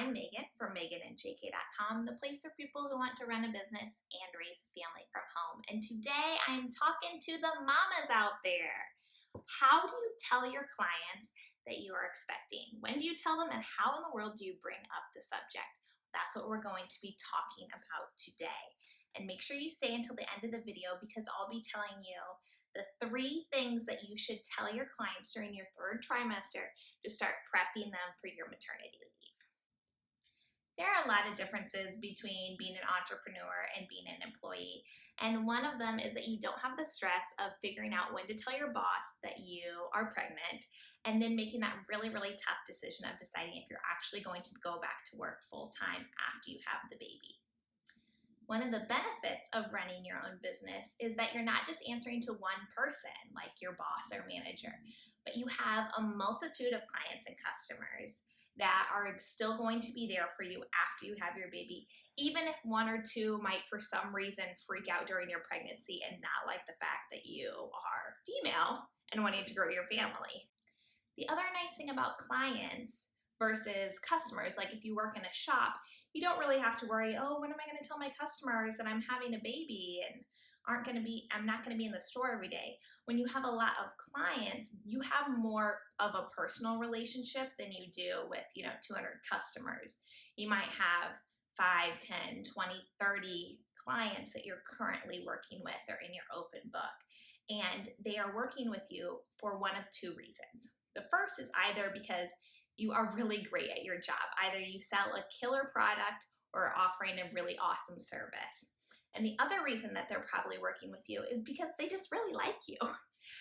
I'm Megan from meganandjk.com, the place for people who want to run a business and raise a family from home. And today I'm talking to the mamas out there. How do you tell your clients that you are expecting? When do you tell them, and how in the world do you bring up the subject? That's what we're going to be talking about today. And make sure you stay until the end of the video because I'll be telling you the 3 things that you should tell your clients during your 3rd trimester to start prepping them for your maternity leave. There are a lot of differences between being an entrepreneur and being an employee. And one of them is that you don't have the stress of figuring out when to tell your boss that you are pregnant and then making that really, really tough decision of deciding if you're actually going to go back to work full time after you have the baby. One of the benefits of running your own business is that you're not just answering to one person like your boss or manager, but you have a multitude of clients and customers that are still going to be there for you after you have your baby, even if 1 or 2 might for some reason freak out during your pregnancy and not like the fact that you are female and wanting to grow your family. The other nice thing about clients versus customers, like if you work in a shop, you don't really have to worry, oh, when am I going to tell my customers that I'm having a baby and I'm not going to be in the store every day. When you have a lot of clients, you have more of a personal relationship than you do with, 200 customers. You might have 5, 10, 20, 30 clients that you're currently working with or in your open book. And they are working with you for one of 2 reasons. The first is either because you are really great at your job. Either you sell a killer product or are offering a really awesome service. And the other reason that they're probably working with you is because they just really like you.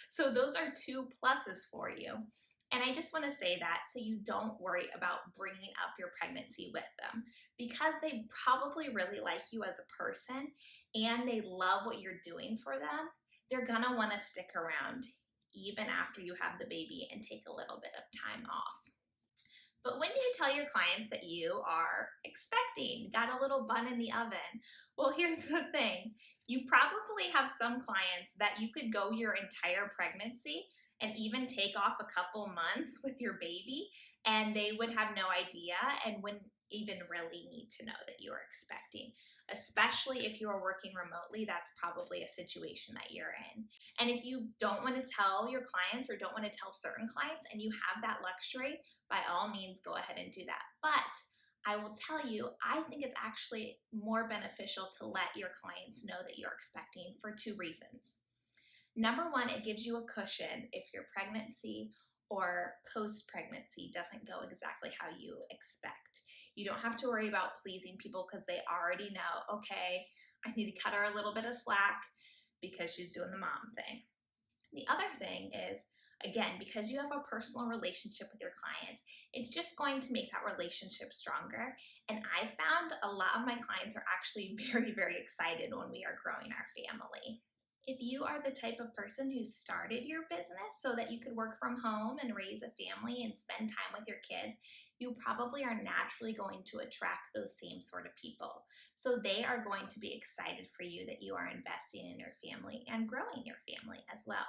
So those are 2 pluses for you. And I just want to say that so you don't worry about bringing up your pregnancy with them because they probably really like you as a person and they love what you're doing for them. They're going to want to stick around even after you have the baby and take a little bit of time off. But when do you tell your clients that you are expecting, got a little bun in the oven? Well, here's the thing. You probably have some clients that you could go your entire pregnancy and even take off a couple months with your baby, and they would have no idea and wouldn't even really need to know that you are expecting. Especially if you are working remotely, that's probably a situation that you're in. And if you don't want to tell your clients or don't want to tell certain clients and you have that luxury, by all means, go ahead and do that. But I will tell you, I think it's actually more beneficial to let your clients know that you're expecting for 2 reasons. Number 1, it gives you a cushion if your pregnancy or post-pregnancy doesn't go exactly how you expect. You don't have to worry about pleasing people because they already know, okay, I need to cut her a little bit of slack because she's doing the mom thing. The other thing is, again, because you have a personal relationship with your clients, it's just going to make that relationship stronger. And I found a lot of my clients are actually very, very excited when we are growing our family. If you are the type of person who started your business so that you could work from home and raise a family and spend time with your kids, you probably are naturally going to attract those same sort of people. So they are going to be excited for you that you are investing in your family and growing your family as well.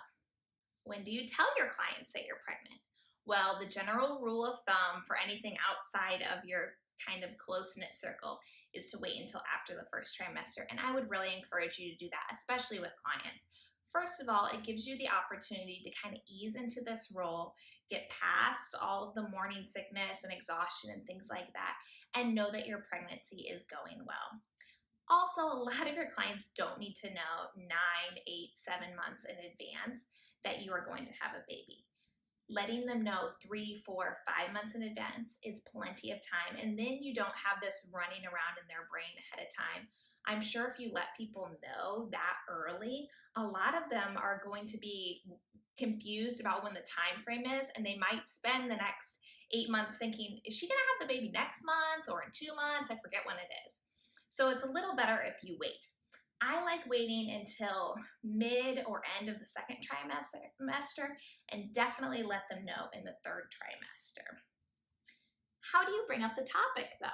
When do you tell your clients that you're pregnant? Well, the general rule of thumb for anything outside of your kind of close-knit circle is to wait until after the 1st trimester. And I would really encourage you to do that, especially with clients. First of all, it gives you the opportunity to kind of ease into this role, get past all of the morning sickness and exhaustion and things like that, and know that your pregnancy is going well. Also, a lot of your clients don't need to know 9, 8, 7 months in advance that you are going to have a baby. Letting them know 3, 4, 5 months in advance is plenty of time, and then you don't have this running around in their brain ahead of time. I'm sure if you let people know that early, a lot of them are going to be confused about when the time frame is, and they might spend the next 8 months thinking, is she gonna have the baby next month or in 2 months? I forget when it is. So it's a little better if you wait. I like waiting until mid or end of the 2nd trimester and definitely let them know in the 3rd trimester. How do you bring up the topic though?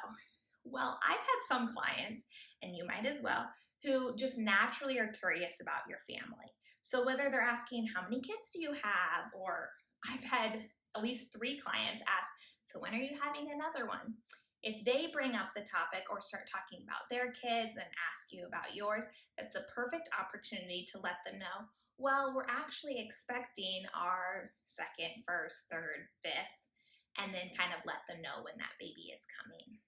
Well, I've had some clients, and you might as well, who just naturally are curious about your family. So whether they're asking, how many kids do you have? Or I've had at least 3 clients ask, so when are you having another one? If they bring up the topic or start talking about their kids and ask you about yours, that's a perfect opportunity to let them know, well, we're actually expecting our second, first, third, fifth, and then kind of let them know when that baby is coming.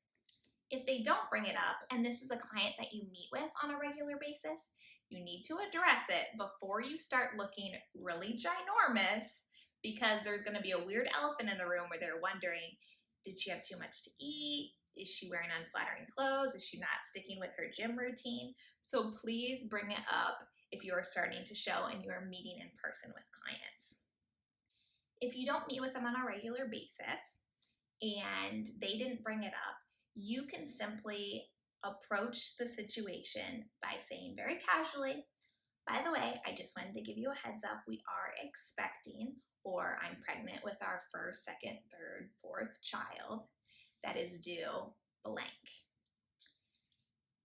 If they don't bring it up, and this is a client that you meet with on a regular basis, you need to address it before you start looking really ginormous, because there's going to be a weird elephant in the room where they're wondering, did she have too much to eat? Is she wearing unflattering clothes? Is she not sticking with her gym routine? So please bring it up if you are starting to show and you are meeting in person with clients. If you don't meet with them on a regular basis and they didn't bring it up, you can simply approach the situation by saying very casually, by the way, I just wanted to give you a heads up, we are expecting, or I'm pregnant with our first, second, third, fourth child that is due blank.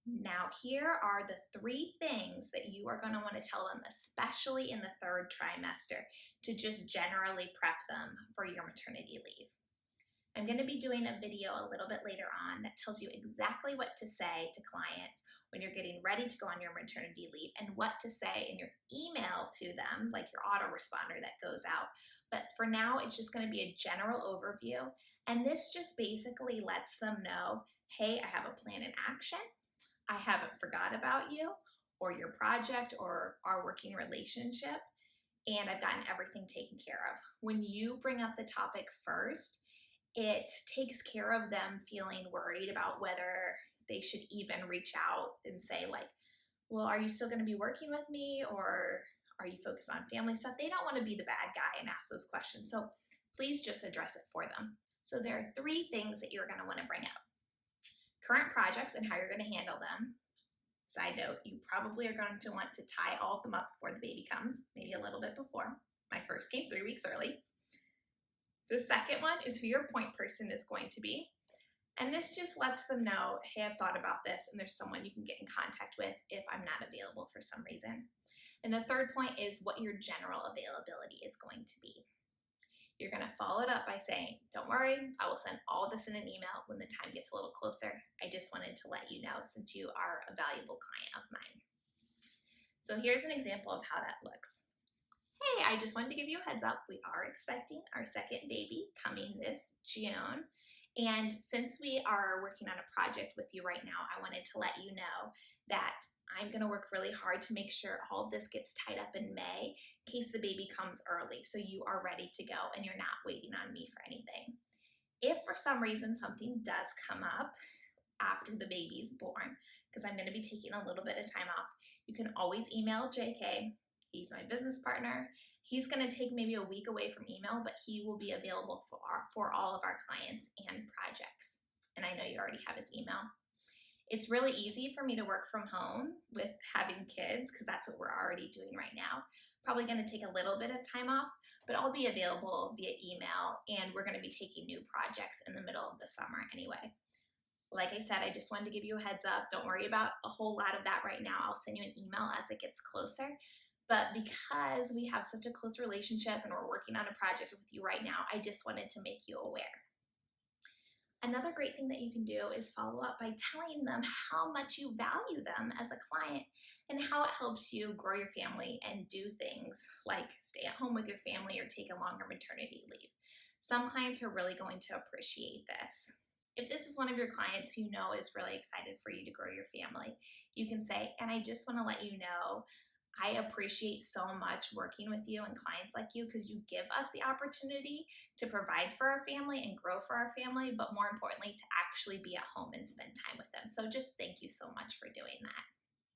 Now, here are the 3 things that you are going to want to tell them, especially in the 3rd trimester, to just generally prep them for your maternity leave. I'm going to be doing a video a little bit later on that tells you exactly what to say to clients when you're getting ready to go on your maternity leave, and what to say in your email to them, like your autoresponder that goes out. But for now, it's just going to be a general overview. And this just basically lets them know, hey, I have a plan in action. I haven't forgot about you or your project or our working relationship, and I've gotten everything taken care of. When you bring up the topic first, it takes care of them feeling worried about whether they should even reach out and say, like, well, are you still going to be working with me, or are you focused on family stuff? They don't want to be the bad guy and ask those questions. So please just address it for them. So there are 3 things that you're going to want to bring up. Current projects and how you're going to handle them. Side note, you probably are going to want to tie all of them up before the baby comes, maybe a little bit before. My first came 3 weeks early. The second one is who your point person is going to be. And this just lets them know, hey, I've thought about this and there's someone you can get in contact with if I'm not available for some reason. And the third point is what your general availability is going to be. You're going to follow it up by saying, don't worry, I will send all this in an email when the time gets a little closer. I just wanted to let you know since you are a valuable client of mine. So here's an example of how that looks. Hey, I just wanted to give you a heads up. We are expecting our second baby coming this June. And since we are working on a project with you right now, I wanted to let you know that I'm going to work really hard to make sure all of this gets tied up in May in case the baby comes early, so you are ready to go and you're not waiting on me for anything. If for some reason something does come up after the baby's born, because I'm going to be taking a little bit of time off, you can always email JK. He's my business partner. He's going to take maybe a week away from email, but he will be available for all of our clients and projects. And I know you already have his email. It's really easy for me to work from home with having kids because that's what we're already doing right now. Probably going to take a little bit of time off, but I'll be available via email, and we're going to be taking new projects in the middle of the summer anyway. Like I said, I just wanted to give you a heads up. Don't worry about a whole lot of that right now. I'll send you an email as it gets closer. But because we have such a close relationship and we're working on a project with you right now, I just wanted to make you aware. Another great thing that you can do is follow up by telling them how much you value them as a client and how it helps you grow your family and do things like stay at home with your family or take a longer maternity leave. Some clients are really going to appreciate this. If this is one of your clients who you know is really excited for you to grow your family, you can say, and I just want to let you know, I appreciate so much working with you and clients like you because you give us the opportunity to provide for our family and grow for our family, but more importantly, to actually be at home and spend time with them. So just thank you so much for doing that.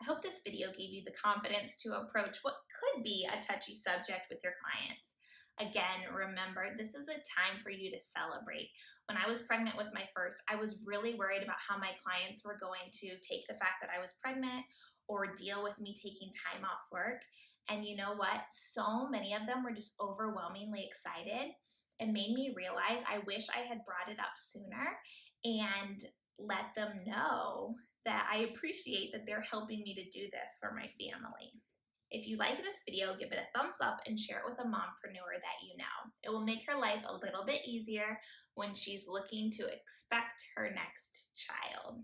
I hope this video gave you the confidence to approach what could be a touchy subject with your clients. Again, remember, this is a time for you to celebrate. When I was pregnant with my first, I was really worried about how my clients were going to take the fact that I was pregnant or deal with me taking time off work. And you know what? So many of them were just overwhelmingly excited and made me realize I wish I had brought it up sooner and let them know that I appreciate that they're helping me to do this for my family. If you like this video, give it a thumbs up and share it with a mompreneur that you know. It will make her life a little bit easier when she's looking to expect her next child.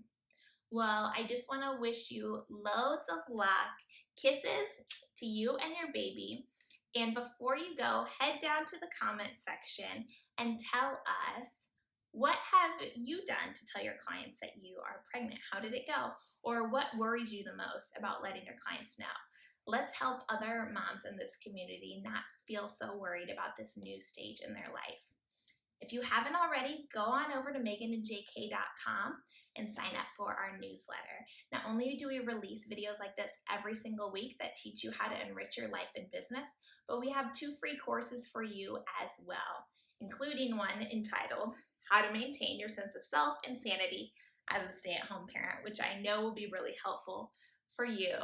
Well, I just want to wish you loads of luck. Kisses to you and your baby. And before you go, head down to the comment section and tell us, what have you done to tell your clients that you are pregnant? How did it go? Or what worries you the most about letting your clients know? Let's help other moms in this community not feel so worried about this new stage in their life. If you haven't already, go on over to meganandjk.com and sign up for our newsletter. Not only do we release videos like this every single week that teach you how to enrich your life and business, but we have 2 free courses for you as well, including one entitled How to Maintain Your Sense of Self and Sanity as a Stay-at-Home Parent, which I know will be really helpful for you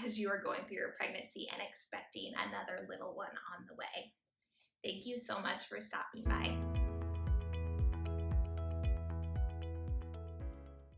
as you are going through your pregnancy and expecting another little one on the way. Thank you so much for stopping by.